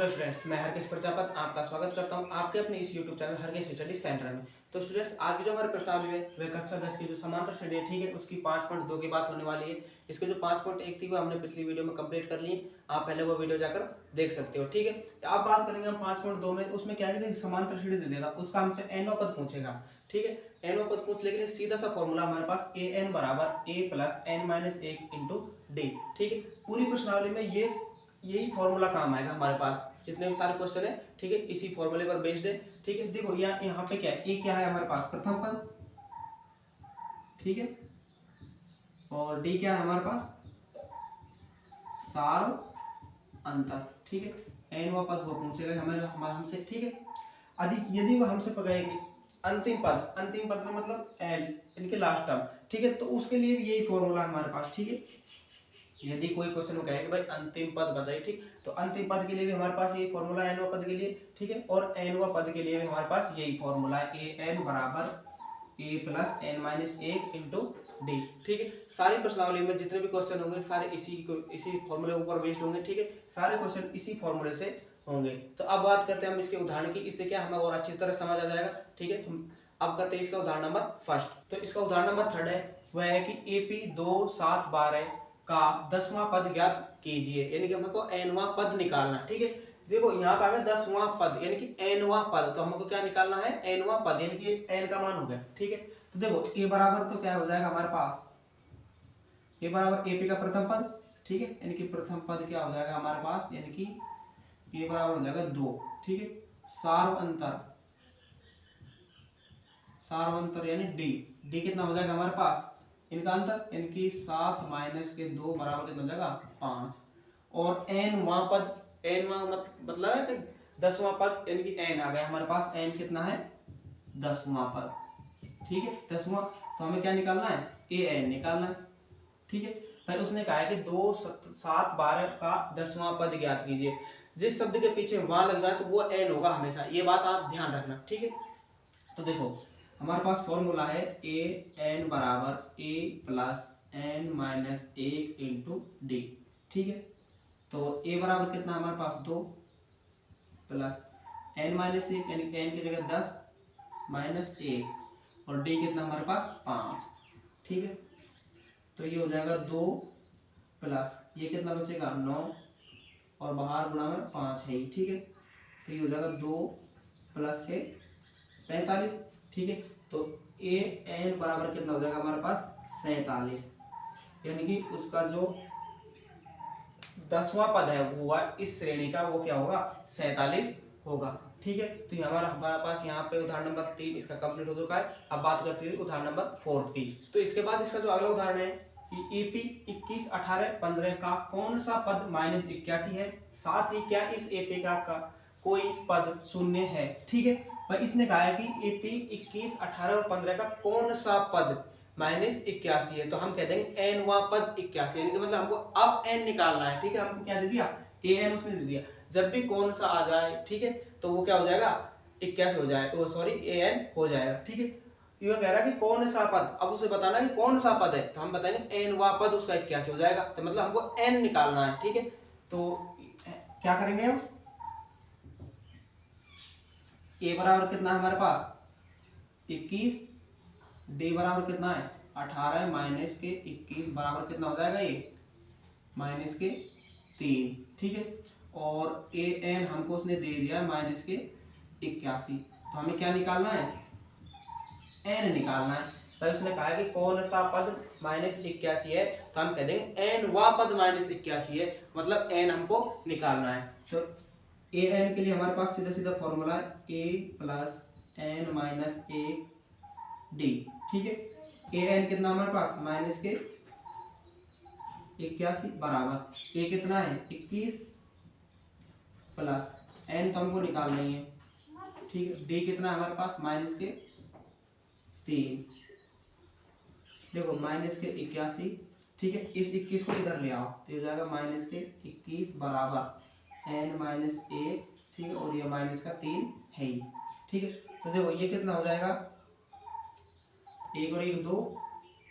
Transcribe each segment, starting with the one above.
Hello students, मैं हरकेश प्रजापत आपका स्वागत करता हूं आपके अपने इस YouTube channel Harkesh study centre में। तो स्टूडेंट्स, आज की जो हमारी प्रश्नावली है वह कक्षा 10 की जो समांतर श्रेणी है, ठीक है, उसकी 5.2 की बात होने वाली है। इसके जो 5.1 थी वो हमने पिछली वीडियो में कंप्लीट कर ली। आप पहले वो वीडियो जाकर देख सकते हो, ठीक है। अब बात करेंगे हम 5.2 में। उसमें क्या है, समांतर श्रेणी दे देगा, उसका हमसे एनवा पद पूछेगा, ठीक है। एनवा पद पूछ लेकिन सीधा सा फॉर्मूला हमारे पास ए एन बराबर ए प्लस एन माइनस एक इंटू डी, ठीक है। पूरी प्रश्नावली में यही फॉर्मूला काम आएगा हमारे पास, जितने भी सारे क्वेश्चन है, ठीक है, इसी फॉर्मूले पर बेस्ड है, ठीक है। देखो यहाँ पे क्या है, ए क्या है हमारे पास, प्रथम पद, ठीक है, और डी क्या है हमारे पास, सार अंतर, ठीक है। एन व पद वो पूछेगा हमारे हमसे, ठीक है। यदि वो हमसे पकड़ेगी अंतिम पद में मतलब एल, इनके लास्ट टर्म, ठीक है, तो उसके लिए भी यही फॉर्मूला हमारे पास, ठीक है। यदि कोई क्वेश्चन में कहेगा भाई अंतिम पद बताइए, ठीक, तो अंतिम पद के लिए भी हमारे पास यही फॉर्मूला है एनवा पद के लिए, ठीक है, और एनवा पद के लिए भी हमारे पास यही फॉर्मूला है ए एन बराबर ए प्लस एन माइनस एक इंटू डी, ठीक है। सारी प्रश्नावली में जितने भी क्वेश्चन होंगे सारे इसी फॉर्मूले के ऊपर बेस्ड होंगे, ठीक है। सारे क्वेश्चन इसी फॉर्मूले से होंगे। तो अब बात करते हैं हम इसके उदाहरण की, इससे क्या हमें और अच्छी तरह समझ आ जाएगा, ठीक है। अब करते हैं इसका उदाहरण नंबर फर्स्ट। तो इसका उदाहरण नंबर थर्ड है, वह है कि एपी 2 7 12 का 10वां पद ज्ञात कीजिए, यानी कि हमको एनवां पद निकालना, ठीक है। देखो यहाँ पे आ गया 10वां पद, यानी कि एनवां पद, तो हमको क्या निकालना है, एनवां पद, यानी कि एन का मान हो गया, ठीक है। तो देखो ए बराबर तो क्या हो जाएगा हमारे पास, ए बराबर एपी का प्रथम पद, ठीक है, यानी कि प्रथम पद क्या हो जाएगा हमारे पास, यानी कि ए बराबर हो जाएगा 2, ठीक है। सार्व अंतर यानी डी कितना हो जाएगा हमारे पास, इनका अंतर, इनकी 7 माइनस के 2 बराबर कितना हो जाएगा 5, और एन वहां पद, एन मतलब है कि 10वां पद, यानी कि एन आ गया हमारे पास, एन कितना है 10वां पद, ठीक है, 10वां। तो हमें क्या निकालना है, ए एन निकालना है, ठीक है। फिर उसने कहा है कि 2 7 12 का 10वां पद ज्ञात कीजिए। जिस शब्द के पीछे वहां लग जाए तो वो एन होगा हमेशा, ये बात आप ध्यान रखना, ठीक है। तो देखो हमारे पास फॉर्मूला है ए एन बराबर ए प्लस एन माइनस एक इंटू डी, ठीक है। तो ए बराबर कितना हमारे पास 2 प्लस एन माइनस एक, यानी एन की जगह 10 माइनस एक, और डी कितना हमारे पास 5, ठीक है। तो ये हो जाएगा 2 प्लस ये कितना बचेगा 9, और बाहर गुणा में 5 है, ठीक है। तो ये हो जाएगा 2 प्लस के 45, ठीक है। तो ए एन बराबर कितना हो जाएगा हमारे पास 47, यानी कि उसका जो 10वां पद है वो हुआ इस श्रेणी का, वो क्या होगा 47 होगा, ठीक है। तो ये हमारे पास यहाँ पे उदाहरण नंबर 3 इसका कंप्लीट हो चुका है। अब बात करते हैं उदाहरण नंबर 4 की। तो इसके बाद इसका जो अगला उदाहरण है कि एपी 21 18 15 का कौन सा पद -81 है, साथ ही क्या इस एपी का कोई पद शून्य है, ठीक है। पर इसने कहा है कि एपी 21 18 और 15 का कौन सा पद -81 है, तो हम कह देंगे एन वा पद 81, यानी कि मतलब हमको अब एन निकालना है, ठीक है। हमको क्या दे दिया, ए एन उसमें दे दिया। जब भी कौन सा आ जाए, ठीक है, तो वो क्या हो जाएगा 81 हो जाएगा, सॉरी ए एन हो जाएगा, ठीक है। ये कह रहा है कि कौन सा पद, अब उसे बताना है कि कौन सा पद है, तो हम बताएंगे एन वा पद उसका 81 हो जाएगा, तो मतलब हमको एन निकालना है, ठीक है। तो क्या करेंगे हम, ए बराबर कितना है हमारे पास 21, डी बराबर कितना है 18 माइनस के 21 बराबर कितना हो जाएगा, ये माइनस के 3, ठीक है। और ए एन हमको उसने दे दिया माइनस के 81, तो हमें क्या निकालना है, एन निकालना है। तो उसने कहा है कि कौन सा पद -81 है, तो हम कह देंगे एन वा पद -81 है, मतलब एन हमको निकालना है। तो ए एन के लिए हमारे पास सीधा सीधा फॉर्मूला है ए प्लस एन माइनस एक डी, ठीक है। ए एन कितना हमारे पास माइनस के 81 बराबर ए कितना है 21 प्लस एन तो हमको निकालना ही है, ठीक है। डी कितना है हमारे पास माइनस के 3, देखो माइनस के 81, ठीक है। इस 21 को इधर ले आओ तो हो जाएगा माइनस के 21 बराबर एन माइनस एक, ठीक है, और ये माइनस का 3 है ही, ठीक है। तो देखो ये कितना हो जाएगा, 1 और 1 2,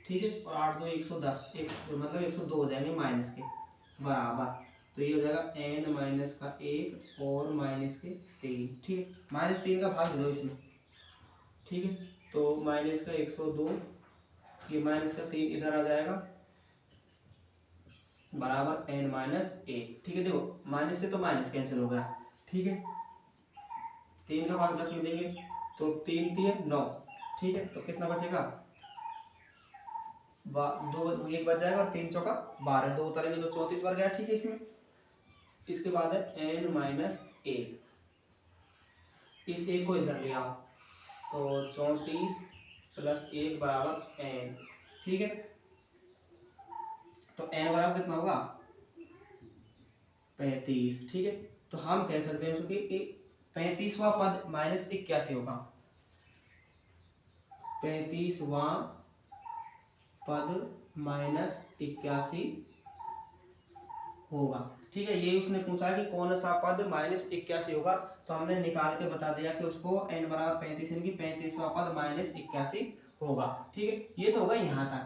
ठीक है, और 8 2 110, मतलब 102 हो जाएंगे माइनस के बराबर, तो ये हो जाएगा n माइनस का 1 और माइनस के 3, ठीक है। -3 का भाग दो इसमें, ठीक है। तो माइनस का 102, ये माइनस का 3 इधर आ जाएगा बराबर n माइनस 1, ठीक है। देखो माइनस से तो माइनस कैंसिल हो गया, ठीक है। 3 का भाग 10 में देंगे तो 3 3 9, ठीक है। तो कितना बचेगा, 2 1 बच जाएगा और 3 चौका 12, 2 उतारेंगे तो 34 बन गया, ठीक है। इसमें इसके बाद है n माइनस 1, इस एक को इधर ले आओ तो 34 प्लस 1 बराबर n, ठीक है। तो n बराबर कितना होगा 35, ठीक है। तो हम कह सकते हैं कि 35वां पद -81 होगा, 35वां पद -81 होगा, ठीक है। ये उसने पूछा है कि कौन सा पद -81 होगा, तो हमने निकाल के बता दिया कि उसको n बराबर 35 यानी कि 35वां पद -81 होगा, ठीक है। ये तो होगा यहाँ तक।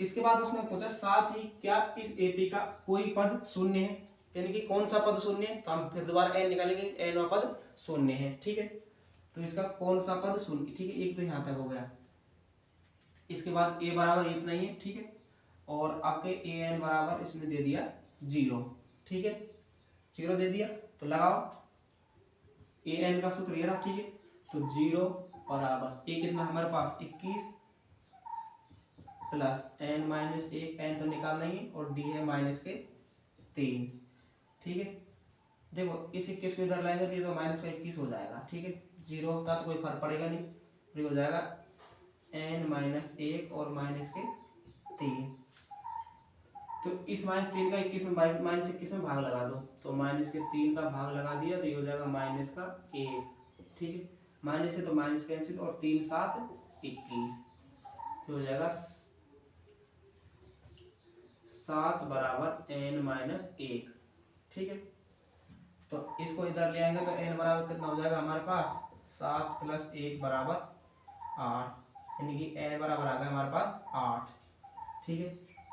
इसके बाद उसने पूछा साथ ही क्या इस एपी का कोई पद शून्य है, यानी कि कौन सा पद शून्य है, तो हम फिर दोबारा n निकालेंगे, n वां पद शून्य है, ठीक है। तो इसका कौन सा पद शून्य, ठीक है। एक तो यहाँ तक हो गया। इसके बाद a बराबर इतना ही है, ठीक है। और आपके an बराबर इसने दे दिया 0, ठीक है। 0 दे दिया तो लगाओ, an का सूत्र ये रहा, ठीक है। तो 0 बराबर a कितना हमारे पास 21 प्लस n माइनस 1, n तो निकालना ही है और d है माइनस के 3, ठीक है। देखो इस 21 को इधर लाएंगे तो ये तो माइनस का 21 हो जाएगा, ठीक है। 0 होता तो कोई फर्क पड़ेगा नहीं, फिर हो जाएगा n माइनस 1 और माइनस के 3। तो इस -3 का 21 में -21 में भाग लगा दो, तो माइनस के 3 का भाग लगा दिया तो ये हो जाएगा माइनस का 1, ठीक है। माइनस से तो माइनस कैंसिल और 3 7 21, तो हो जाएगा 7 बराबर n माइनस 1, ठीक है। तो इसको इधर ले आएंगे तो n बराबर कितना हो जाएगा हमारे पास 7 प्लस 1 बराबर 8, यानी कि n बराबर आ गया हमारे पास 8, ठीक है।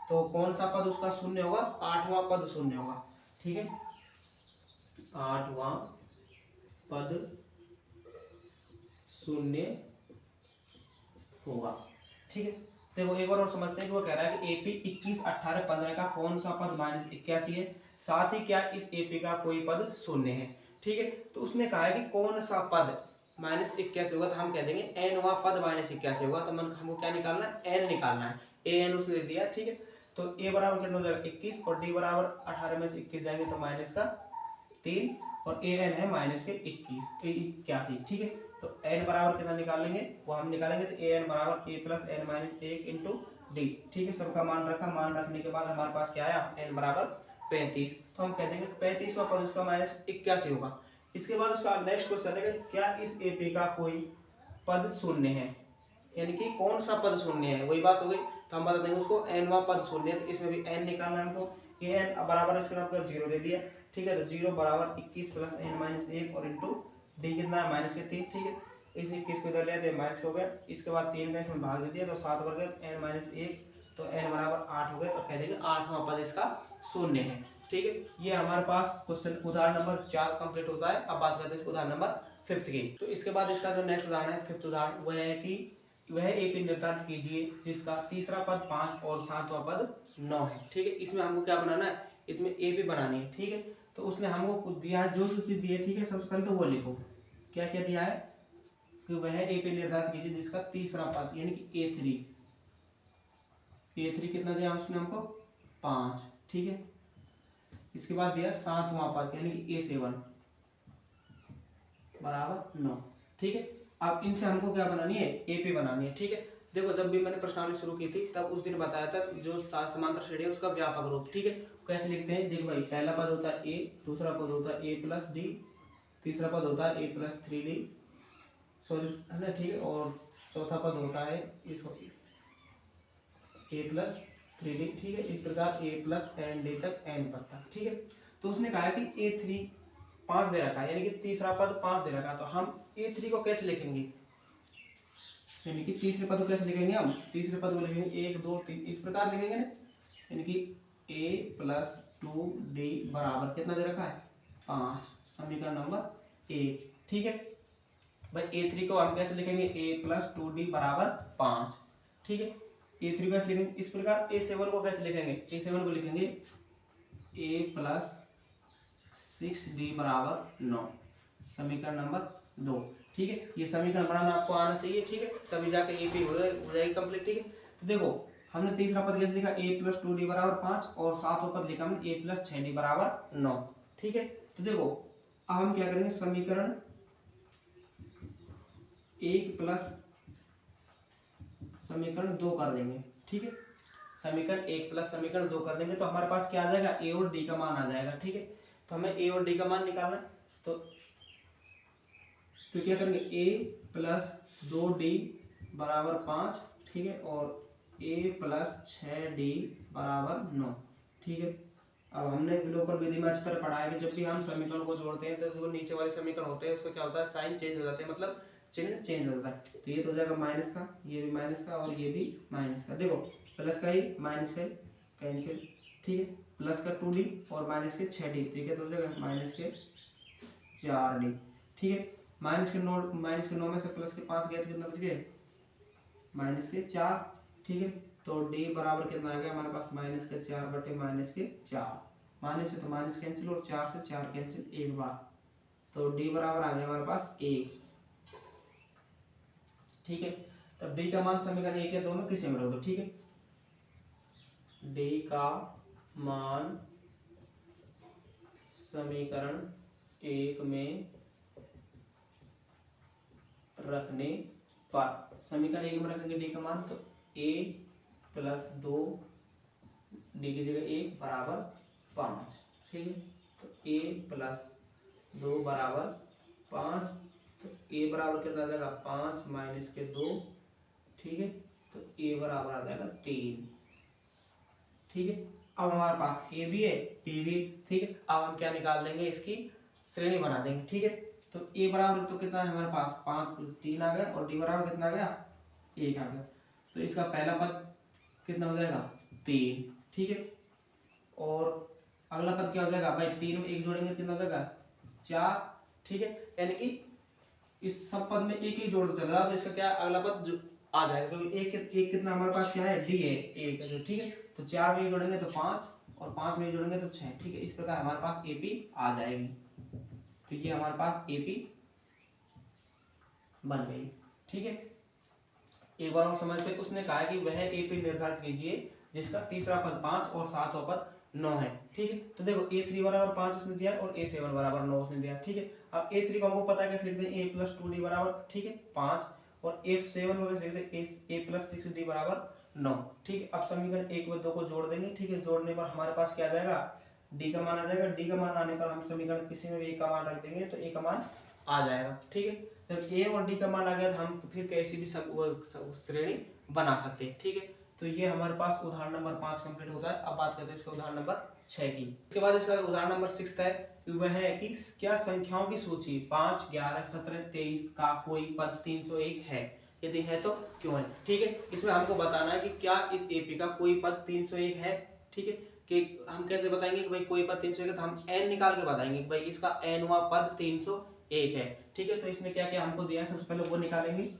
तो कौन सा पद उसका शून्य होगा, 8वां पद शून्य होगा, ठीक है। 8वां पद शून्य होगा, ठीक है। देखो एक बार और समझते हैं कि वो कह रहा है कि एपी 21 18 15 का कौन सा पद -81 है, साथ ही क्या इस एपी का कोई पद शून्य है, ठीक है। तो उसने कहा है कि कौन सा पद -81 होगा, तो हम कह देंगे n वां पद -81 होगा। तो हमको क्या निकालना है, n निकालना है, an उसने दे दिया, ठीक है। तो a बराबर कितना हो जाएगा 21 और d बराबर 18 में से 21 जाएंगे तो माइनस का 3 और an है माइनस के 81, ठीक है। तो n बराबर कितना निकाल लेंगे वो हम निकालेंगे, तो an बराबर a plus n minus 1 into d, ठीक है। सबका मान रखा, मान रखने के बाद हमारे पास क्या आया n बराबर 35, तो हम कह देंगे 35वां पद उसका -81 होगा। इसके बाद उसका नेक्स्ट क्वेश्चन है कि क्या इस एपी का कोई पद शून्य है, यानी कि कौन सा पद शून्य है, वही बात हो गई। तो हम बता देंगे उसको n वां पद शून्य है, तो इसमें भी n निकालना है हमको, an बराबर इसके आपका 0 दे दिया, ठीक है। तो 0 बराबर 21 प्लस n माइनस 1 और इंटू डी कितना है माइनस के 3, ठीक है। इस 21 को इधर ले आते माइनस हो गया, इसके बाद 3 का इसमें भाग दे दिया तो 7 बढ़ गया n माइनस 1, तो n बराबर 8 हो गए, तो कह देंगे 8वां पद इसका शून्य है, ठीक है। ये हमारे पास क्वेश्चन उदाहरण नंबर 4 कंप्लीट होता है। अब बात करते हैं उदाहरण नंबर 5 की। तो इसके बाद इसका जो नेक्स्ट उदाहरण है 5th उदाहरण, वह है कि वह एपी निर्धारित कीजिए जिसका तीसरा पद 5 और 7वां पद 9 है, ठीक है। इसमें हमको क्या बनाना है, इसमें एपी बनानी है, ठीक है। तो उसने हमको कुछ दिया है, जो चीज दी है, ठीक है। सबसे पहले तो वो लिखो क्या क्या दिया है कि वह एपी निर्धारित कीजिए जिसका तीसरा पद यानी कि ए3 कितना दिया उसने हमको 5, ठीक है। इसके बाद दिया 7वां पद यानी कि A7 बराबर 9, ठीक है। अब इनसे हमको क्या बनानी है, एपी बनानी है, ठीक है। देखो जब भी मैंने प्रश्नावली शुरू की थी तब उस दिन बताया था जो समांतर श्रेणी है उसका व्यापक रूप, ठीक है। कैसे लिखते हैं, देखो भाई पहला पद होता है a, दूसरा पद होता है a प्लस डी, तीसरा पद होता है a प्लस 3d, सॉरी है ना, ठीक है। और चौथा पद होता है a प्लस 3d, ठीक है। इस प्रकार a प्लस n d तक n पद तक, ठीक है। तो उसने कहा है कि a3 5 दे रखा है, यानी कि तीसरा पद 5 दे रखा है, तो हम a3 को कैसे लिखेंगे, यानी कि तीसरे पद को कैसे लिखेंगे, हम तीसरे पद को लिखेंगे 1 2 3 इस प्रकार लिखेंगे ना, यानी कि a प्लस 2d बराबर कितना दे रखा है 5, समीकरण नंबर 1। ठीक है भाई A3 को हम कैसे लिखेंगे a प्लस 2d बराबर 5। ठीक है A3 कैसे लिखेंगे इस प्रकार। A7 को कैसे लिखेंगे, A7 को लिखेंगे a प्लस 6d बराबर 9, समीकरण नंबर 2। ठीक है ये समीकरण बनाना आपको आना चाहिए। ठीक है तभी जाकर AP हो जाएगी कंप्लीट। ठीक है तो देखो हमने तीसरा पद कैसे लिखा a प्लस 2d बराबर 5 और सातवां पद लिखा हमने a प्लस 6d बराबर 9। ठीक है तो देखो अब हम क्या करेंगे, समीकरण 1 प्लस समीकरण 2 कर देंगे। ठीक है समीकरण 1 प्लस समीकरण 2 कर देंगे तो हमारे पास क्या आ जाएगा, a और d का मान आ जाएगा। ठीक है तो हमें a और d का मान निकालना है तो क्या करेंगे a प्लस 2d बराबर 5। ठीक है और a प्लस 6d बराबर 9। ठीक है अब हमने विलोपन विधि में अच्छी तरह पढ़ा है कि जब भी हम समीकरण को जोड़ते हैं तो जो नीचे वाले समीकरण होते हैं उसका क्या होता है, साइन चेंज हो जाते हैं, मतलब चिन्ह चेंज हो जाता है। तो ये तो हो जाएगा माइनस का, ये भी माइनस का और ये भी माइनस का। देखो प्लस का ही माइनस का ही कैंसिल। ठीक है प्लस का 2d और माइनस के 6d। ठीक है तो हो जाएगा माइनस के 4d। ठीक है माइनस के 9 में से प्लस के 5 गए तो कितना बच गए, माइनस के 4। ठीक है तो d बराबर कितना आ गया हमारे पास, माइनस के 4 बटे माइनस के 4। माइनस से तो माइनस कैंसिल और 4 से 4 कैंसिल एक बार, तो d बराबर आ गया हमारे पास 1। ठीक है तब d का मान समीकरण 1 या 2 में किसे में रख दो। ठीक है d का मान समीकरण 1 में रखने पर, समीकरण 1 में रखेंगे d का मान तो a प्लस 2 d की जगह 1 बराबर 5। ठीक है तो a प्लस 2 बराबर 5 तो a बराबर कितना आ जाएगा 5 माइनस के 2। ठीक है तो a बराबर आ जाएगा 3। ठीक है अब हमारे पास a भी है b भी। ठीक है अब हम क्या निकाल देंगे, इसकी श्रेणी बना देंगे। ठीक है तो a बराबर तो कितना है हमारे पास 5 3 आ गया और d बराबर कितना आ गया 1 आ गया। तो इसका पहला पद कितना हो जाएगा 3। ठीक है और अगला पद क्या हो जाएगा भाई, 3 में 1 जोड़ेंगे कितना हो जाएगा 4। ठीक है यानी कि इस सब पद में एक ही जोड़ चल रहा है तो इसका क्या अगला पद आ जाएगा क्योंकि एक कितना हमारे पास क्या है d है 1। ठीक है तो 4 में 1 जोड़ेंगे तो 5 और 5 में 1 जोड़ेंगे तो 6। ठीक है इस प्रकार हमारे पास AP आ जाएगी। तो ये हमारे पास AP बन गई। ठीक है एक बार और समझते, उसने कहा है कि वह AP निर्धारित कीजिए जिसका तीसरा पद 5 और सातवां पद 9 है। ठीक है तो देखो A3 बराबर 5 उसने दिया और A7 बराबर 9 उसने दिया। ठीक है अब A3 को हमको पता है कैसे लिखते हैं a प्लस 2d बराबर ठीक है 5 और F7 को कैसे लिखते हैं a प्लस 6d बराबर 9। ठीक है अब समीकरण 1 व 2 को जोड़ देंगे। ठीक है जोड़ने पर हमारे पास क्या आ जाएगा, d का मान आ जाएगा। d का मान आने पर हम समीकरण किसी में भी a का मान रख देंगे तो a का मान आ जाएगा। ठीक है जब a और d का मान आ गया तो हम फिर कैसी भी श्रेणी बना सकते हैं। ठीक है तो ये हमारे पास उदाहरण नंबर 5 कंप्लीट होता है। अब बात करते हैं इसका उदाहरण नंबर 6 की। इसके बाद इसका उदाहरण नंबर 6 है वह है कि क्या संख्याओं की सूची 5 11 17 23 का कोई पद 301 है, यदि है तो क्यों है। ठीक है इसमें हमको बताना है कि क्या इस AP का कोई पद 301 है। ठीक है कि हम कैसे बताएंगे कि भाई कोई पद 301 है तो हम n निकाल के बताएंगे कि भाई इसका nवां पद 301 है। ठीक है तो इसमें क्या क्या हमको दिया है, सबसे पहले वो निकालेंगे।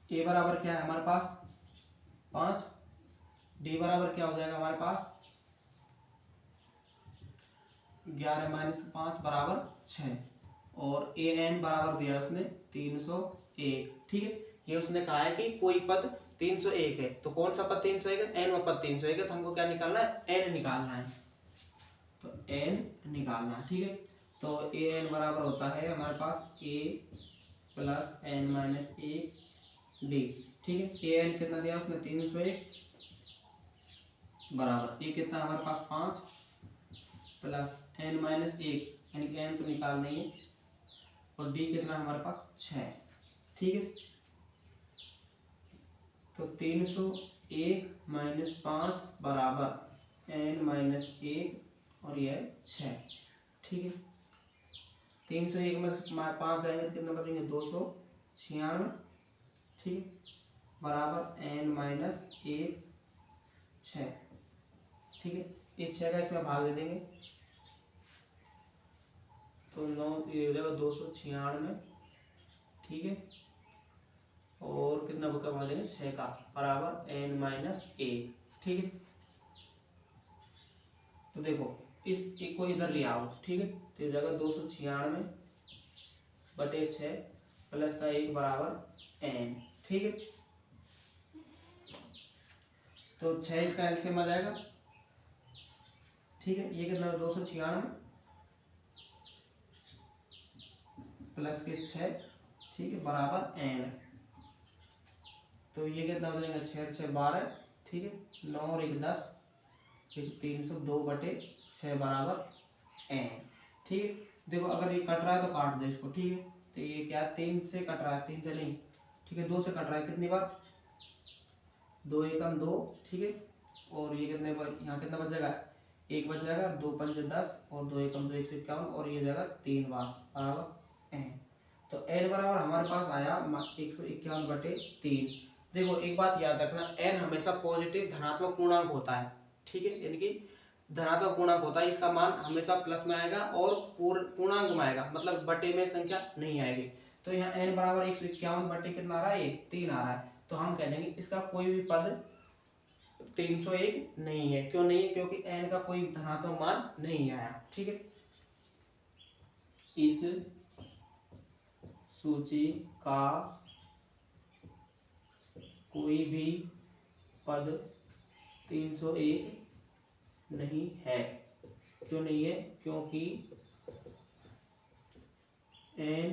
a बराबर क्या है हमारे पास 5, d बराबर क्या हो जाएगा हमारे पास 11 माइनस 5 बराबर 6 और an बराबर दिया उसने 301। ठीक है ये उसने कहा है कि कोई पद 301 है तो कौन सा पद 301 है, n वा पद 301 है तो हमको क्या निकालना है, n निकालना है। तो n निकालना है। ठीक है तो an बराबर होता है हमारे पास a plus n minus 1 d। ठीक है an कितना दिया उसने 301 बराबर a कितना हमारे पास 5 प्लस n माइनस 1 यानी कि n तो निकाल देंगे और d कितना हमारे पास 6। ठीक है तो 301 माइनस 5 बराबर n माइनस 1 और यह 6। ठीक है 301 में 5 जाएंगे तो कितना बचेंगे 296। ठीक है बराबर n माइनस 1 6। ठीक है, इस 6 का इसमें भाग दे देंगे तो 9 ये हो जाएगा 296, ठीक है, और कितना का भाग देंगे 6 का बराबर n-1, ठीक है। तो देखो इस एक को इधर ले आओ, ठीक है, तो हो जाएगा 296 बटे 6 प्लस का 1 बराबर n, ठीक है। तो 6 इसका एलसीएम आ जाएगा, ठीक है, ये कितना 296 प्लस के 6, ठीक है, बराबर n। तो ये कितना हो जाएगा 6 6 12, ठीक है, 9 और 1 10, फिर 302 बटे 6 बराबर n, ठीक है। देखो अगर ये कट रहा है तो काट दो इसको, ठीक है। तो ये क्या 3 से कट रहा है, 3 से नहीं, ठीक है, 2 से कट रहा है, कितनी बार 2 एकम 2, ठीक है, और ये कितने बार यहाँ कितना बच जाएगा 1 बच जाएगा, 2 पंच 10 और 2 एकम 2 151 और ये जाएगा 3 बार बराबर n। तो n बराबर हमारे पास आया 151 बटे 3। देखो एक बात याद रखना, n हमेशा पॉजिटिव धनात्मक पूर्णांक होता है, ठीक है, यानी कि धनात्मक पूर्णांक होता है, इसका मान हमेशा प्लस में आएगा और पूर्णांक में आएगा, मतलब बटे में संख्या नहीं आएगी। तो यहाँ n बराबर 151 बटे कितना आ रहा है, ये 3 आ रहा है, तो हम कह देंगे इसका कोई भी पद 301 नहीं है। क्यों नहीं है, क्योंकि n का कोई धनात्मक मान नहीं आया, ठीक है। इस सूची का कोई भी पद 301 नहीं है। क्यों नहीं है, क्योंकि n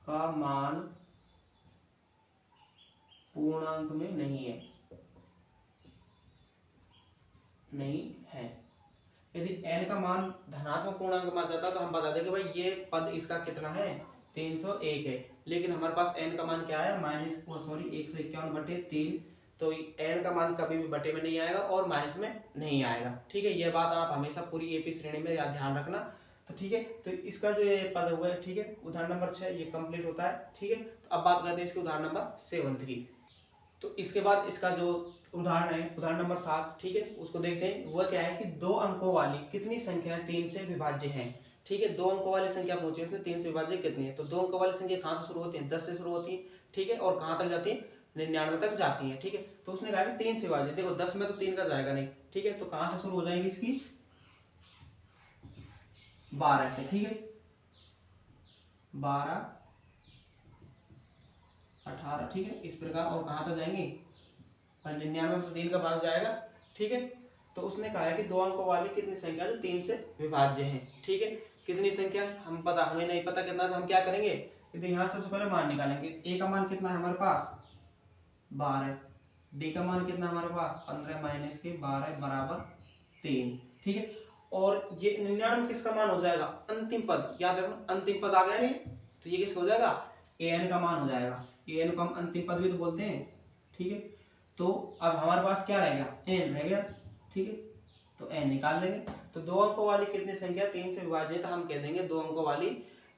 का मान पूर्णांक में नहीं है, यदि n का मान धनात्मक पूर्णांक में आ जाता तो हम बता देंगे भाई ये पद इसका कितना है 301 है, लेकिन हमारे पास n का मान क्या है 151 बटे 3, तो n का मान कभी भी बटे में नहीं आएगा और माइनस में नहीं आएगा, ठीक है। यह बात आप हमेशा पूरी एपी श्रेणी में याद ध्यान रखना। तो ठीक है, तो इसका जो ये पद हुआ है, ठीक है, उदाहरण नंबर 6 ये कंप्लीट होता है, ठीक है। तो अब बात करते हैं इसके उदाहरण नंबर 7 की। तो इसके बाद इसका जो उदाहरण है उदाहरण नंबर 7, ठीक है, उसको देखते हैं। वह क्या है कि 2 अंकों वाली कितनी संख्याएं 3 से विभाज्य हैं, ठीक है। 2 अंकों वाली संख्या पूछी है, इसमें 3 से विभाज्य कितनी है। तो 2 अंकों वाली संख्या कहाँ से शुरू होती है, 10 से शुरू होती है, ठीक है, और कहाँ तक जाती है 99 तक जाती है, ठीक है। तो उसने कहा 3 से विभाज्य, देखो 10 में तो 3 का जाएगा नहीं, ठीक है, तो कहाँ से शुरू हो जाएगी इसकी 12 से, ठीक है, 12 18, ठीक है, इस प्रकार। और कहाँ तक जाएंगे 99 में तो 3 का भाग जाएगा, ठीक है। तो उसने कहा है कि 2 अंकों वाली कितनी संख्या जो 3 से विभाज्य है, ठीक है। कितनी संख्या हमें नहीं पता कितना, तो हम क्या करेंगे, तो यहाँ सबसे पहले मान निकालेंगे। a का मान कितना है हमारे पास 12, d का मान कितना हमारे पास 15 माइनस के 12 बराबर 3, ठीक है। और ये 99 किसका मान हो जाएगा, अंतिम पद, याद रखना अंतिम पद आ गया नहीं, तो ये किसका हो जाएगा an का मान हो जाएगा। an को हम अंतिम पद भी तो बोलते हैं, ठीक है। तो अब हमारे पास क्या रहेगा n रह गया, ठीक है, तो n निकाल लेंगे। तो 2 अंकों वाली कितनी संख्या 3 से विभाज्य है, तो हम कह देंगे 2 अंकों वाली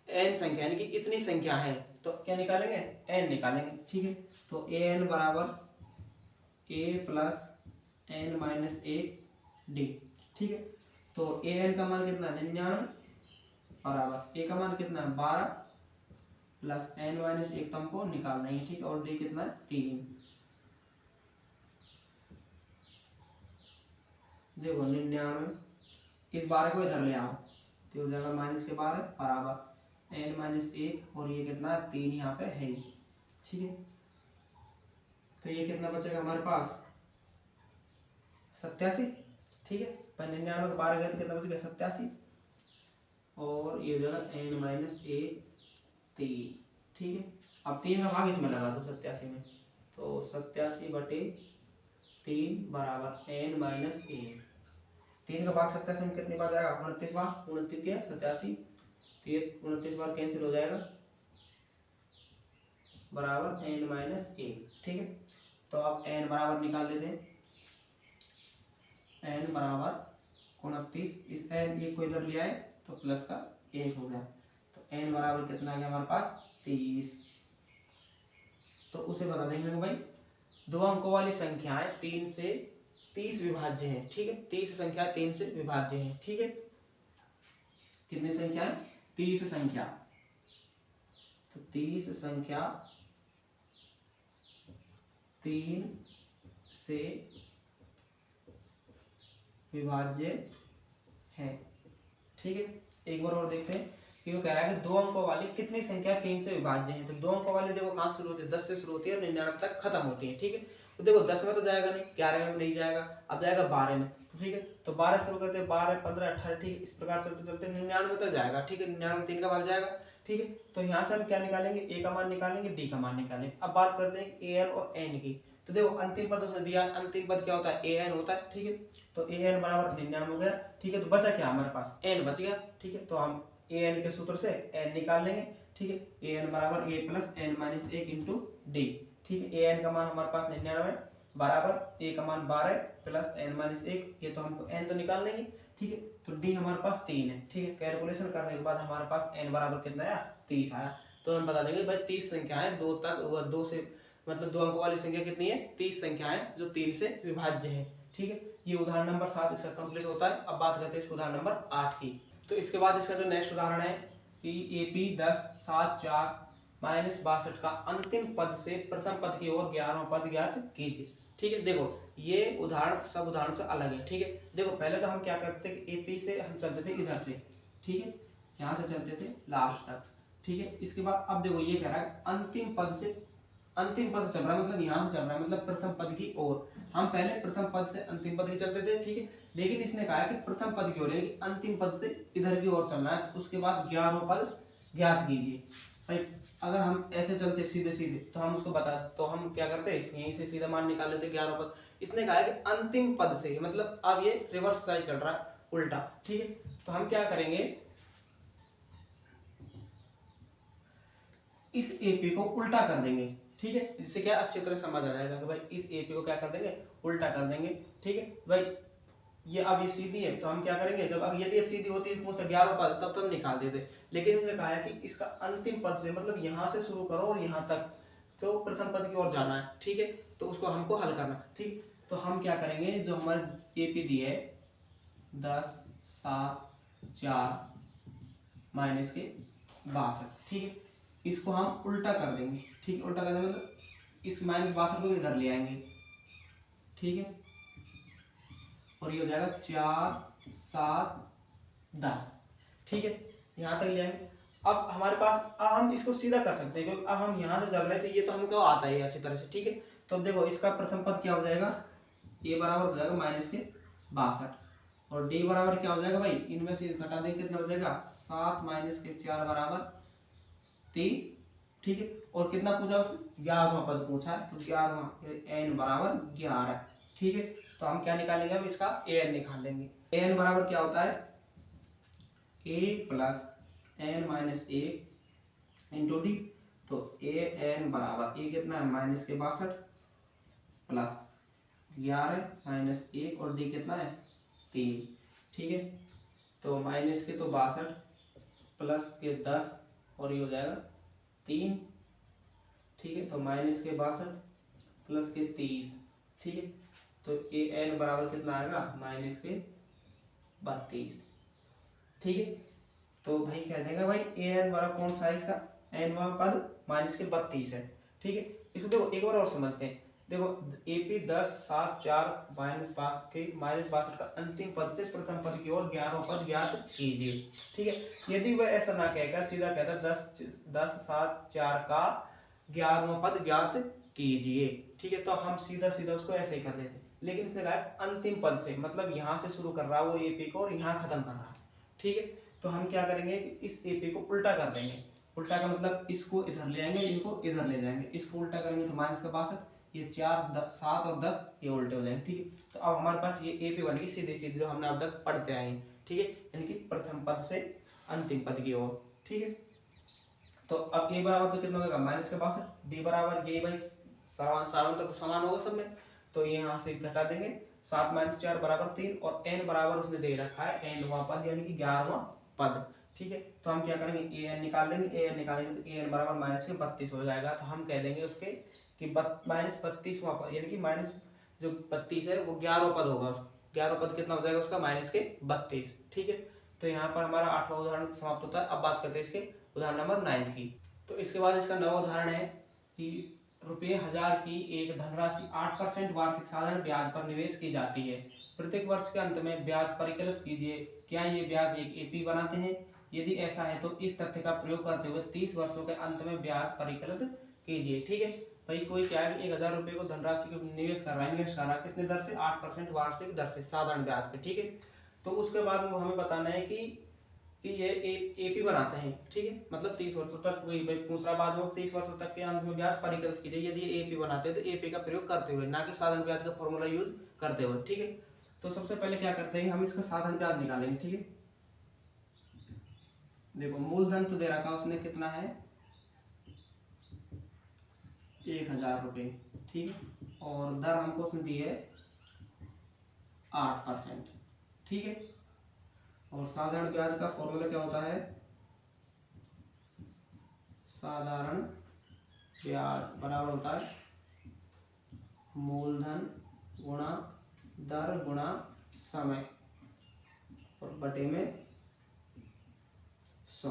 n संख्या, यानी कि इतनी संख्या है, तो क्या निकालेंगे n निकालेंगे, ठीक है। तो an बराबर a plus n minus 1 d, ठीक है। तो an का मान कितना 99 बराबर a का मान कितना है 12 प्लस n माइनस 1 तो हमको निकालना है, ठीक है, और d कितना है 3। देखो 99, इस 12 को इधर ले आओ तो हो जाएगा माइनस के 12 बराबर n माइनस 1 और ये कितना 3 यहाँ पे है, ठीक है। तो ये कितना बचेगा हमारे पास 87, ठीक है। 99 के 12 गए तो कितना बचेगा 87 और ये हो जाएगा n माइनस 1 3, ठीक है। अब 3 का भाग इसमें लगा दो 87 में, तो 87 बटे 3 बराबर n माइनस 1। 3 का भाग 87 में कितनी बार जाएगा 29 बार, 29 या 87, 29 बार कैंसिल हो जाएगा बराबर n माइनस 1, ठीक है। तो अब n बराबर निकाल लेते हैं, n बराबर 29, इस n ये को इधर ले आए तो प्लस का 1 हो गया, तो n बराबर कितना आ गया हमारे पास 30। तो उसे बता देंगे भाई 2 अंकों वाली संख्याएं 3 30 विभाज्य है, ठीक है। 30 संख्या 3 से विभाज्य है, ठीक है। कितनी संख्या है? 30 संख्या। तो 30 संख्या 3 से विभाज्य है, ठीक है। एक बार और देखते हैं कि वो कह रहा है कि 2 अंकों वाली कितनी संख्या 3 से विभाज्य है। तो 2 अंकों वाली देखो कहाँ शुरू होती है, 10 से शुरू होती है और 99 तक खत्म होती है, ठीक है। तो देखो 10 में तो जाएगा नहीं, 11 में नहीं जाएगा, अब जाएगा 12 में, तो ठीक है। तो 12 शुरू करते हैं, 12, 15, 18, ठीक है। इस प्रकार चलते चलते 99 तक जाएगा, ठीक है। 99 3 का भाग जाएगा, ठीक है। तो यहाँ से हम क्या निकालेंगे, ए का मान निकालेंगे, डी का मान निकालेंगे। अब बात करते हैं ए एन और एन की। तो देखो अंतिम पद उसने दिया, अंतिम पद क्या होता है, ए एन होता है, ठीक है। तो ए एन बराबर 99 हो गया, ठीक है। तो बचा क्या हमारे पास, एन बच गया, ठीक है। तो हम ए एन के सूत्र से एन निकाल लेंगे, ठीक है। ए एन बराबर a plus n minus 1 into d, ठीक है। ए एन का मान हमारे पास 99 बराबर ए का मान 12 प्लस एन माइनस 1, ये तो हमको एन तो निकाल लेंगे, ठीक है। तो डी हमारे पास 3 है, ठीक है। कैलकुलेशन करने के बाद हमारे पास एन बराबर कितना आया, 30 आया। तो हम बता देंगे भाई 30 संख्याएं 2 तक, 2 से मतलब 2 अंकों वाली संख्या कितनी है, 30 संख्याएं जो 3 से विभाज्य है, ठीक है। ये उदाहरण नंबर 7 इसका कंप्लीट होता है। अब बात करते हैं इस उदाहरण नंबर 8 की। तो इसके बाद इसका जो नेक्स्ट उदाहरण है कि AP 10 7 4 माइनस 62 का अंतिम पद से प्रथम पद की ओर 11वां पद ज्ञात कीजिए, ठीक है। देखो ये उदाहरण सब उदाहरण से अलग है, ठीक है। देखो पहले तो हम क्या करते थे, AP से हम चलते थे इधर से, ठीक है, यहाँ से चलते थे लास्ट तक, ठीक है। इसके बाद अब देखो ये कह रहा है अंतिम पद से चल रहा है, मतलब यहाँ से चल रहा है, मतलब प्रथम पद की ओर। हम पहले प्रथम पद से अंतिम पद की चलते थे, ठीक है। लेकिन इसने कहा है कि प्रथम पद की ओर यानी कि अंतिम पद से इधर की ओर चलना है, तो उसके बाद 11वां पद ज्ञात कीजिए। भाई अगर हम ऐसे चलते सीधे सीधे तो हम उसको बता, तो हम क्या करते यहीं से सीधा मान निकाल लेते 11वां पद। इसने कहा है कि अंतिम पद से, मतलब अब ये रिवर्स साइड चल रहा है, उल्टा, ठीक है। तो हम क्या करेंगे, इस एपी को उल्टा कर देंगे, ठीक है। इससे क्या अच्छी तरह समझ आ जाएगा कि भाई इस एपी को क्या कर देंगे, उल्टा कर देंगे, ठीक है। भाई ये अब ये सीधी है, तो हम क्या करेंगे, जब अब यदि सीधी होती है तो 11वां पद तब तो हम निकाल देते, लेकिन इसने कहा है कि इसका अंतिम पद से, मतलब यहाँ से शुरू करो और यहाँ तक, तो प्रथम पद की ओर जाना है, ठीक है। तो उसको हमको हल करना, ठीक। तो हम क्या करेंगे, जो हमारे एपी दी है 10 7 4 माइनस के 62, ठीक है, इसको हम उल्टा कर देंगे, ठीक है। उल्टा कर देंगे मतलब इस माइनस 62 को इधर ले आएंगे, ठीक है। और ये हो जाएगा 4 7 10, ठीक है, यहाँ तक ले आएंगे। अब हमारे पास, अब हम इसको सीधा कर सकते हैं क्योंकि अब हम यहाँ से चल रहे हैं, तो ये तो हमको आता है अच्छी तरह से, ठीक है। तो अब देखो इसका प्रथम पद क्या हो जाएगा, ए बराबर हो जाएगा माइनस के 62 और डी बराबर क्या हो जाएगा भाई, इनमें से घटा देंगे कितना हो जाएगा, 7 माइनस के 4 बराबर 3, ठीक है। और कितना पूछा उसने, 11वां पद पूछा है, तो 11वां एन बराबर 11, ठीक है। तो हम क्या निकालेंगे, अब इसका ए एन निकाल लेंगे। ए एन बराबर क्या होता है, a plus n minus 1 into d. तो ए एन बराबर ए कितना है, माइनस के 62 प्लस 11 माइनस 1 और डी कितना है 3, ठीक है। तो माइनस के तो 62 प्लस के 10 और ये हो जाएगा 3, ठीक है। तो माइनस के 62 प्लस के 30, ठीक है। तो ए एन बराबर कितना आएगा, माइनस के 32, ठीक है। तो भाई कह देगा भाई ए एन बराबर कौन सा है, इसका एन वां पद माइनस के 32 है, ठीक है। इसको देखो एक बार और समझते हैं। देखो एपी 10 7 4 माइनस 62 का अंतिम पद से प्रथम पद की ओर 11वां पद ज्ञात कीजिए, ठीक है। यदि वह ऐसा ना कहकर सीधा कहता 10 7 4 का 11वां पद ज्ञात कीजिए, ठीक है, तो हम सीधा सीधा उसको ऐसे ही कर देते। लेकिन इसने कहा अंतिम पद से, मतलब यहाँ से शुरू कर रहा है वो एपी को और यहाँ खत्म कर रहा है, ठीक है। तो हम क्या करेंगे, इस एपी को उल्टा कर देंगे। उल्टा का मतलब इसको इधर ले आएंगे, इनको इधर ले जाएंगे। इसको उल्टा करेंगे तो माइनस का 62, ये 4 7 और 10 ये उल्टे हो जाएंगे, ठीक है। तो अब हमारे पास ये एपी बन गई सीधी सीधी, जो हमने अब तक पढ़ते आए हैं, ठीक है, यानी कि प्रथम पद से अंतिम पद की ओर, ठीक है। तो अब ए बराबर तो कितना होगा, माइनस का 62, डी बराबर ये भाई सारों तक समान होगा सब में, तो ये यहाँ से घटा देंगे, 7 माइनस 4 बराबर 3 और एन बराबर उसने दे रखा है एन वां पद यानी कि 11वां पद, ठीक है। तो हम क्या करेंगे, ए एन निकाल लेंगे, ए एन निकालेंगे तो ए एन बराबर माइनस के 32 हो जाएगा। तो हम कह देंगे उसके कि माइनस 32वां पद यानी कि माइनस जो 32 है वो 11वां पद होगा, 11वां पद कितना हो जाएगा उसका, माइनस के 32। ठीक है, तो यहाँ पर हमारा 8वां उदाहरण समाप्त होता है। अब बात करते हैं इसके उदाहरण नंबर 9 की। तो इसके बाद इसका 9वां उदाहरण है कि ₹1000 की एक धनराशि 8% वार्षिक साधारण ब्याज पर निवेश की जाती है। प्रत्येक वर्ष के अंत में ब्याज परिकलित कीजिए। क्या ये ब्याज एक एपी बनाते हैं? यदि ऐसा है तो इस तथ्य का प्रयोग करते हुए 30 वर्षों के अंत में ब्याज परिकलित कीजिए। ठीक है, भाई कोई क्या है, 1000 रुपये को धनराशि को निवेश कर रहा है, इन्वेस्ट कर रहा है, कितने दर से, 8% वार्षिक दर से, साधारण ब्याज पे। ठीक है, तो उसके बाद में हमें बताना है कि ये एपी बनाते हैं। ठीक है, मतलब 30 वर्षों तक, वही भाई पूछ रहा बाद में 30 वर्षों तक के अंत में ब्याज परिकलित कीजिए। यदि एपी बनाते हैं तो एपी का प्रयोग करते हुए, ना कि साधारण ब्याज का फॉर्मूला यूज करते हुए। ठीक है, तो सबसे पहले क्या करते हैं, हम इसका साधारण ब्याज निकालेंगे। ठीक है, देखो मूलधन तो दे रखा उसने, कितना है, 1000 रुपये। ठीक है, और दर हमको उसने दी है 8%। ठीक है, और साधारण ब्याज का फॉर्मूला क्या होता है, साधारण ब्याज बराबर होता है मूलधन गुणा दर गुणा समय और बटे में 100।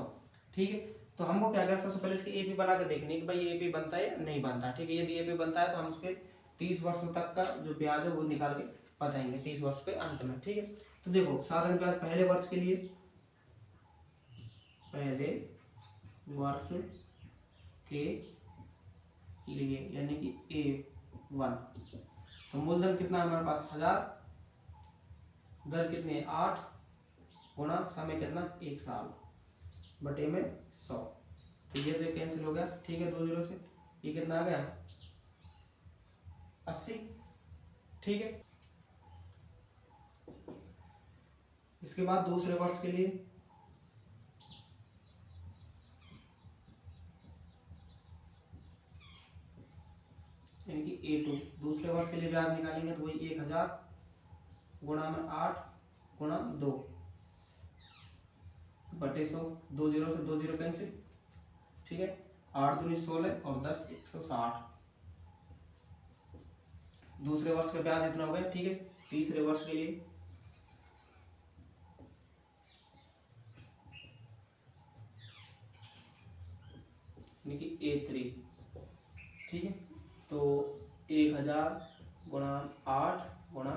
ठीक है, तो हमको क्या करना, सबसे पहले इसकी एपी बना के देखनी है कि भाई एपी बनता है या नहीं बनता। ठीक है, यदि एपी बनता है तो हम उसके 30 वर्षों तक का जो ब्याज है वो निकाल के बताएंगे 30 वर्ष के अंत में। ठीक है, तो देखो साधारण ब्याज पहले वर्ष के लिए, पहले वर्ष के लिए यानी कि A1, तो मूलधन कितना है हमारे पास 1000, दर कितनी है 8, गुणा समय कितना 1 साल, बटे में 100। तो ये जो कैंसिल हो गया। ठीक है, 2 जीरो से ये कितना आ गया 80। ठीक है, इसके बाद दूसरे वर्ष के लिए, यानी कि A2, दूसरे वर्ष के लिए ब्याज निकालेंगे तो वही 1000 गुणा में 8 गुणा 2 बटे 100। 2 जीरो से 2 जीरो कैंसिल। ठीक है, 8 दूनी 16 और 10 160। दूसरे वर्ष का ब्याज इतना हो गया। ठीक है, तीसरे वर्ष के लिए, यानी कि A3। ठीक है, तो 1000 गुणा 8 गुणा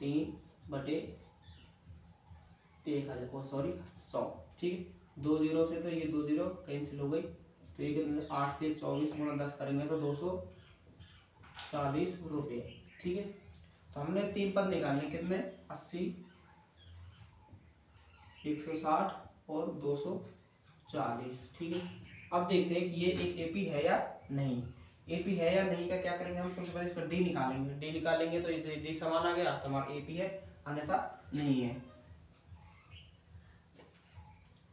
3 बटे 1000, ओ सॉरी 100। ठीक है, 2 जीरो से तो ये 2 जीरो कैंसिल हो गई, तो ये कितने 8 से 24 गुणा 10 करेंगे तो 240 रुपये। ठीक है, तो हमने 3 पद निकालने, कितने 80, 160 और 240। ठीक है, अब देखते हैं कि ये एक एपी है या नहीं। एपी है या नहीं का क्या करेंगे, हम सबसे पहले इसका डी निकालेंगे। डी निकालेंगे तो ये डी समान आ गया तो हमारा एपी है, अन्यथा नहीं है।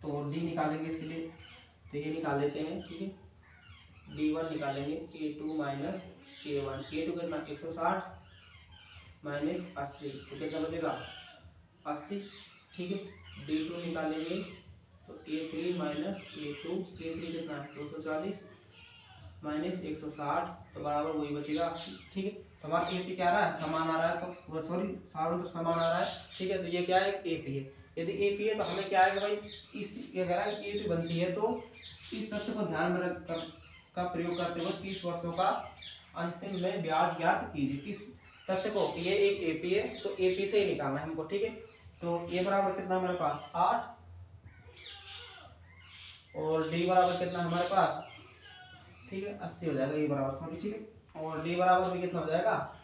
तो डी निकालेंगे इसके लिए, तो ये निकाल लेते हैं। ठीक है, D1 निकालेंगे, A2 माइनस A1। A2 कितना 160 माइनस 80, तो कितना बचेगा 80। ठीक है, D2 निकालेंगे तो A3 माइनस A2, A3 कितना है 240 माइनस 160, तो बराबर वही बचेगा 80। ठीक है, तो हमारा एपी क्या आ रहा है, समान आ रहा है, तो सॉरी साधारण समान आ रहा है। ठीक है, तो ये क्या है, एपी है। यदि एपी है तो हमें क्या है भाई, इस अगर एपी बनती है तो इस तथ्य को ध्यान में रख का प्रयोग करते हुए 30 वर्षों का अंतिम में ब्याज ज्ञात कीजिए। किस तथ्य को, ये एक एपी है तो एपी से ही निकालना है हमको। ठीक है, तो ए बराबर कितना हमारे पास 8 और डी बराबर कितना हमारे पास, ठीक है 80 हो जाएगा, ए बराबर सॉरी। ठीक है, और डी बराबर भी कितना हो जाएगा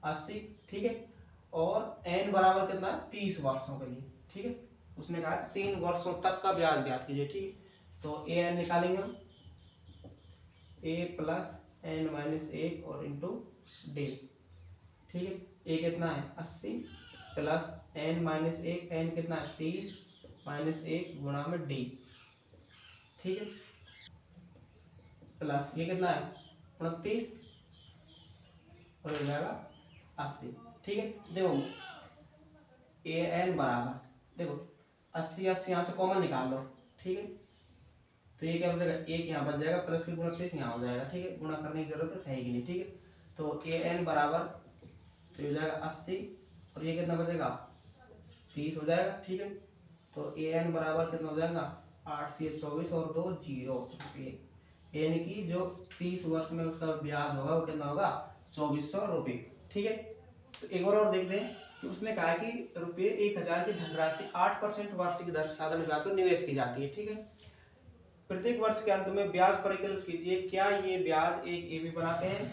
80। ठीक है, और एन बराबर कितना 30 वर्षों के लिए। ठीक है, उसने कहा 3 वर्षों तक का ब्याज ज्ञात कीजिए। ठीक है, तो ए एन निकालेंगे हम, ए प्लस एन माइनस 1 और इंटू डी। ठीक है, ए कितना है 80 प्लस एन माइनस 1, एन कितना है 30 माइनस 1 गुणा में डी। ठीक है, प्लस ये कितना है 29 और हो जाएगा 80। ठीक है, देखो ए एन बराबर, देखो 80 80 यहाँ से कॉमन निकाल लो। ठीक है, तो ये क्या हो जाएगा, एक यहाँ बच जाएगा, प्लस के 29 यहाँ हो जाएगा। ठीक है, गुणा करने की जरूरत है ही नहीं। ठीक है, तो ए एन बराबर तो ये हो जाएगा 80 और ये कितना बचेगा 30 हो जाएगा। ठीक है, तो ए एन बराबर कितना हो जाएगा 8 3 24 और 2 0 रुपये, यानी कि जो 30 वर्ष में उसका ब्याज होगा वो कितना होगा 2400 रुपये। ठीक है, तो एक बार और देखते हैं कि उसने कहा है कि रुपये 1000 की धनराशि 8% वार्षिक दर साधारण ब्याज पर निवेश की जाती है। ठीक है, प्रत्येक वर्ष के अंत में ब्याज परिकलित कीजिए, क्या ये ब्याज एक एबी बनाते हैं?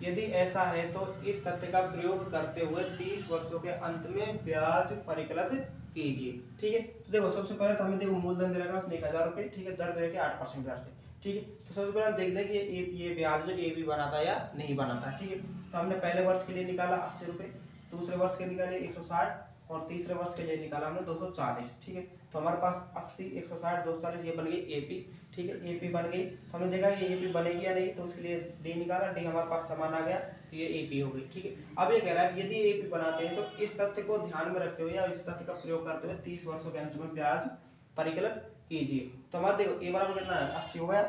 यदि ऐसा है तो इस तथ्य का प्रयोग करते हुए 30 वर्षों के अंत में ब्याज परिकलित कीजिए। ठीक है, तो देखो सबसे पहले तो हमें देखो मूलधन दे रखा है 1000 रुपये। ठीक है, दर दे रखी 8% दर से। ठीक है, तो सबसे पहले हम देखते हैं कि ये ब्याज जो ए बी बनाता है या नहीं बनाता। ठीक है, तो हमने पहले वर्ष के लिए निकाला 80 रुपये, दूसरे वर्ष के निकाले 160 और तीसरे वर्ष के लिए निकाला हमने 240। ठीक है, तो हमारे पास 80 160 240 ये बन गई एपी। ठीक है, एपी बन गई, तो हमने देखा ये एपी बनेगी या नहीं, तो उसके लिए डी निकाला, डी हमारे पास समान आ गया, तो ये एपी हो गई। ठीक है, अब ये कह रहा है कि यदि एपी बनाते हैं तो इस तथ्य को ध्यान में रखते हुए या इस तथ्य का प्रयोग करते हुए 30 वर्षों के अंत में ब्याज परिकलित कीजिए। तो हमारा देखो ए बराबर कितना है 80 हो गया,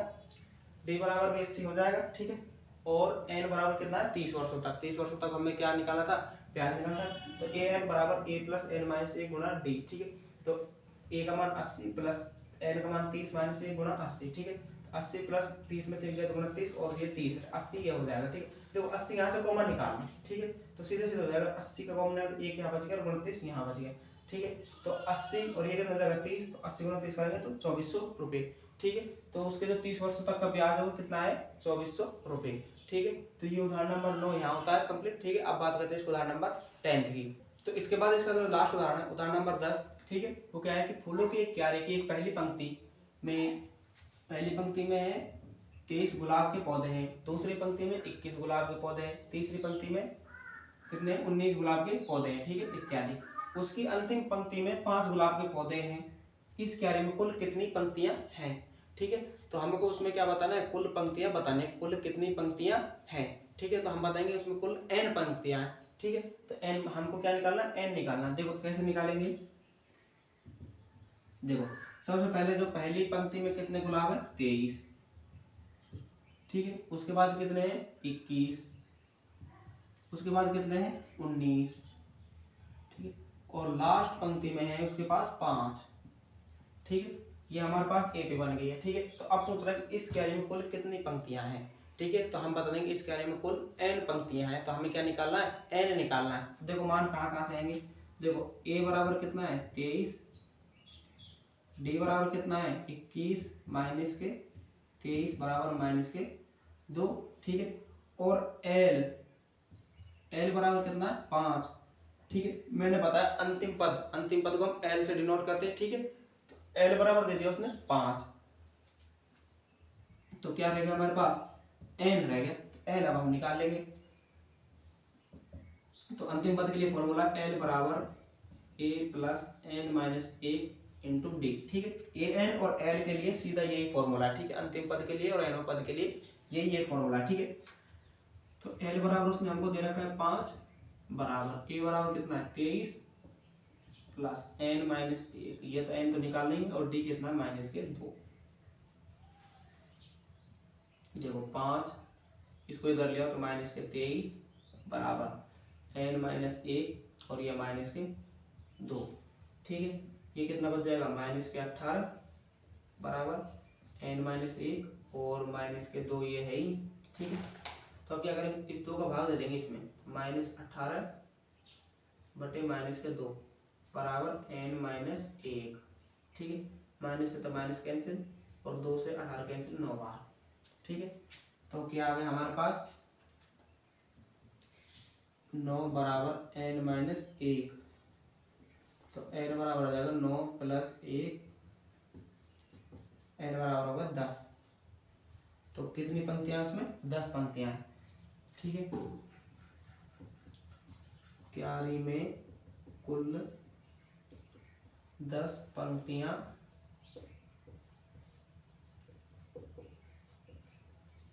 डी बराबर भी 80 हो जाएगा। ठीक है, और एन बराबर कितना है 30 वर्षों तक। 30 वर्षों तक हमने क्या निकाला था ब्याज निकाला था, तो ए एन बराबर a plus n minus 1 Guna D. ठीक है, तो ए का मान 80 प्लस एन का मान 30 माइनस 1 गुना 80। ठीक है, 80 प्लस 30 में से 1 गया तो 29 और ये 30 है, 80 ये हो जाएगा। ठीक है, तो 80 यहाँ से कॉमन निकालना। ठीक है, तो सीधे सीधे हो जाएगा 80 का कॉमन है, एक यहाँ बच गया, 29 यहाँ बच गया। ठीक है, तो 80 और ये कितना हो जाएगा 30, तो 80 गुना 30 करेंगे तो 2400 रुपये। ठीक है, तो उसके जो 30 वर्षों तक का ब्याज है वो कितना है 2400 रुपये। ठीक है, तो ये उदाहरण नंबर 9 यहाँ होता है कंप्लीट। ठीक है, अब बात करते हैं इसको उदाहरण नंबर 10 की। तो इसके बाद इसका जो लास्ट उदाहरण है उदाहरण नंबर 10। ठीक है, वो क्या है कि फूलों की एक क्यारी की एक पहली पंक्ति में 23 गुलाब के पौधे हैं, दूसरी पंक्ति में 21 गुलाब के पौधे हैं, तीसरी पंक्ति में कितने 19 गुलाब के पौधे हैं। ठीक है, इत्यादि। उसकी अंतिम पंक्ति में 5 गुलाब के पौधे हैं। इस क्यारी में कुल कितनी पंक्तियां हैं? ठीक है, तो हमको उसमें क्या बताना है कुल पंक्तियां बताने, कुल कितनी पंक्तियां हैं। ठीक है, तो हम बताएंगे उसमें कुल n पंक्तियां हैं। ठीक है, तो n हमको क्या निकालना n निकालना। देखो कैसे निकालेंगे, देखो सबसे पहले जो पहली पंक्ति में कितने गुलाब है 23। ठीक है, उसके बाद कितने हैं 21, उसके बाद कितने हैं 19। ठीक है, और लास्ट पंक्ति में है उसके पास 5। ठीक है, ये हमारे पास ए पे बन गई है। ठीक है, तो अब पूछ रहा है कि इस क्यारी में कुल कितनी पंक्तियां हैं। ठीक है, तो हम बता देंगे इस क्यारी में कुल n पंक्तियां हैं, तो हमें क्या निकालना है n निकालना है। तो देखो मान कहाँ कहाँ से आएंगे, देखो a बराबर कितना है 23, d बराबर कितना है 21 माइनस के 23 बराबर माइनस के 2। ठीक है, और l बराबर कितना है 5। ठीक है, मैंने बताया अंतिम पद को हम l से डिनोट करते हैं। ठीक है, तो l बराबर दे दिया उसने 5, तो क्या रहेगा हमारे पास n रह गया, तो l अब हम निकाल लेंगे। तो अंतिम पद के लिए फॉर्मूला l बराबर a plus n minus 1 into d. ठीक है, ए एन और एल के लिए सीधा यही फॉर्मूला। ठीक है, अंतिम पद के लिए और एनो पद के लिए ये फॉर्मूला। ठीक है, तो एल बराबर उसने हमको दे रखा है 5 बराबर ए बराबर कितना है 23 प्लस एन माइनस 1, ये तो एन तो निकाल लेंगे, और डी कितना माइनस के 2। देखो 5 इसको इधर लिया तो माइनस के 23 बराबर एन माइनस 1 और ये माइनस के 2। ठीक है, ये कितना बच जाएगा माइनस के 18 बराबर एन माइनस 1 और माइनस के 2 ये है ही। ठीक है, तो अब क्या करें इस 2 का भाग दे देंगे इसमें, माइनस 18 बटे माइनस के 2 बराबर एन माइनस 1। ठीक है, माइनस से तो माइनस कैंसिल और 2 से 18 कैंसिल 9 बार। ठीक है, तो क्या आ गया हमारे पास 9 बराबर एन माइनस 1, तो एन बराबर हो जाएगा 9 प्लस 1, एन बराबर होगा 10। तो कितनी पंक्तियां उसमें 10 पंक्तियां। ठीक है, क्यारी में कुल 10 पंक्तियां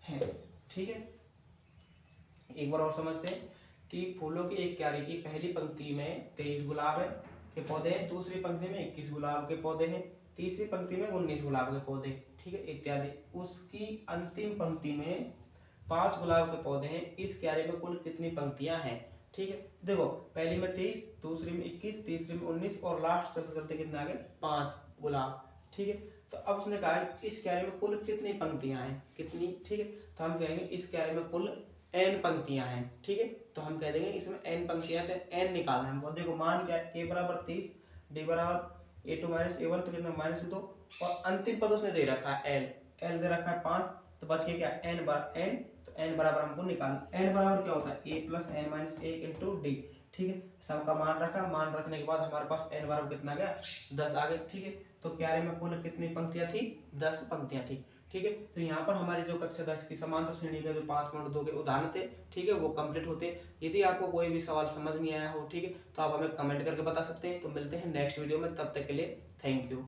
हैं। ठीक है, एक बार और समझते हैं कि फूलों की एक क्यारी की पहली पंक्ति में 23 गुलाब है के पौधे हैं, दूसरी पंक्ति में 21 गुलाब के पौधे हैं, तीसरी पंक्ति में 19 गुलाब के पौधे। ठीक है, इत्यादि। उसकी अंतिम पंक्ति में 5 गुलाब के पौधे हैं। इस क्यारी में कुल कितनी पंक्तियां हैं। ठीक है। देखो पहली में 23, दूसरी में 21, तीसरी में 19 और लास्ट चलते चलते कितना आ गए 5 गुलाब। ठीक है। तो अब उसने कहा इस क्यारी में कुल कितनी पंक्तियां हैं, कितनी, ठीक है। तो हम कहेंगे इस क्यारी में कुल n पंक्तियां हैं। ठीक है। तो हम कह देंगे इसमें n पंक्तियां हैं तो n निकालना है। देखो मान क्या है, a बराबर 30, d बराबर a2 माइनस a1 तो कितना -2 और अंतिम पद उसने दे रखा है l दे रखा है 5, तो बच गया क्या n बार n, तो n बराबर हमको निकालना। n बराबर क्या होता है a plus n minus a into d. ठीक है। सब का मान रखा, मान रखने के बाद हमारे पास n बराबर कितना गया 10 आ गए। ठीक है। तो क्यारे में कुल कितनी पंक्तियां थी 10 पंक्तियां थी। ठीक है। तो यहाँ पर हमारी जो कक्षा 10 की समांतर श्रेणी के जो 5.2 के उदाहरण थे, ठीक है, वो कंप्लीट होते। यदि आपको कोई भी सवाल समझ नहीं आया हो, ठीक है, तो आप हमें कमेंट करके बता सकते हैं। तो मिलते हैं नेक्स्ट वीडियो में, तब तक के लिए थैंक यू।